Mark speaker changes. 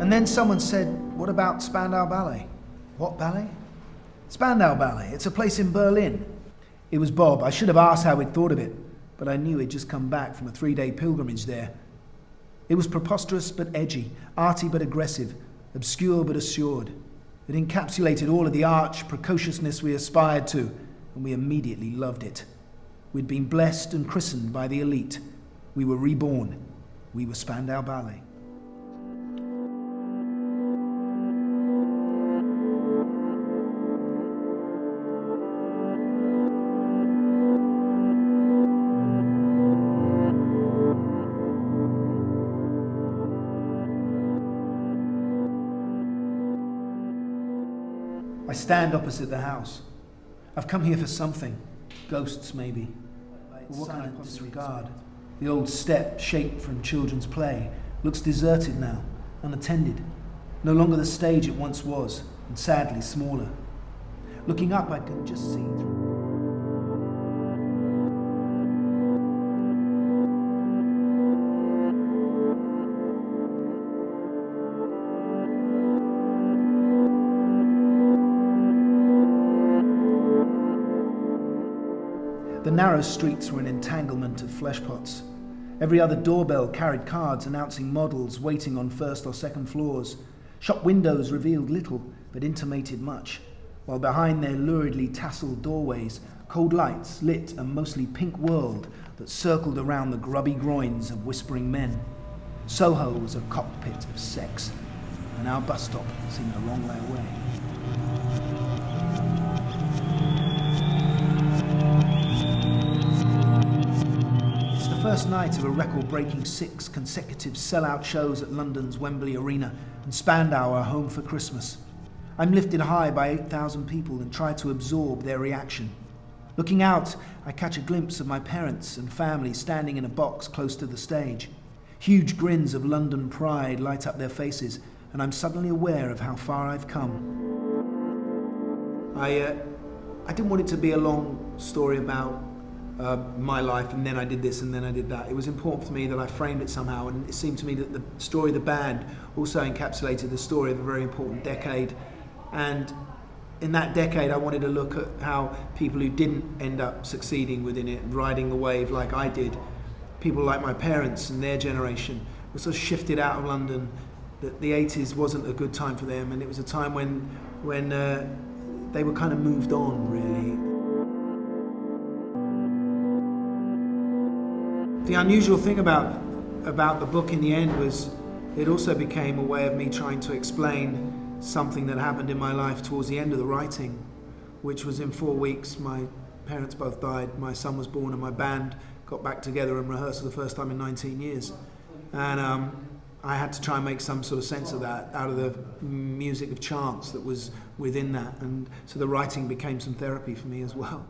Speaker 1: And then someone said, what about Spandau Ballet? What ballet? Spandau Ballet. It's a place in Berlin. It was Bob. I should have asked how he'd thought of it, but I knew he'd just come back from a 3-day pilgrimage there. It was preposterous but edgy, arty but aggressive, obscure but assured. It encapsulated all of the arch precociousness we aspired to, and we immediately loved it. We'd been blessed and christened by the elite. We were reborn. We were Spandau Ballet. I stand opposite the house. I've come here for something. Ghosts, maybe. But what can I disregard? The old step, shaped from children's play, looks deserted now, unattended. No longer the stage it once was, and sadly smaller. Looking up, I can just see through. The narrow streets were an entanglement of fleshpots. Every other doorbell carried cards announcing models waiting on first or second floors. Shop windows revealed little, but intimated much, while behind their luridly tasseled doorways, cold lights lit a mostly pink world that circled around the grubby groins of whispering men. Soho was a cockpit of sex, and our bus stop seemed a long way away. First night of a record-breaking 6 consecutive sell-out shows at London's Wembley Arena, and Spandau are home for Christmas. I'm lifted high by 8,000 people and try to absorb their reaction. Looking out, I catch a glimpse of my parents and family standing in a box close to the stage. Huge grins of London pride light up their faces, and I'm suddenly aware of how far I've come. I didn't want it to be a long story about my life, and then I did this, and then I did that. It was important for me that I framed it somehow, and it seemed to me that the story of the band also encapsulated the story of a very important decade. And in that decade, I wanted to look at how people who didn't end up succeeding within it, riding the wave like I did, people like my parents and their generation, were sort of shifted out of London, that the 80s wasn't a good time for them, and it was a time when they were kind of moved on, really. The unusual thing about the book in the end was it also became a way of me trying to explain something that happened in my life towards the end of the writing, which was in 4 weeks. My parents both died, my son was born, and my band got back together and rehearsed for the first time in 19 years. And I had to try and make some sort of sense of that out of the music of chance that was within that. And so the writing became some therapy for me as well.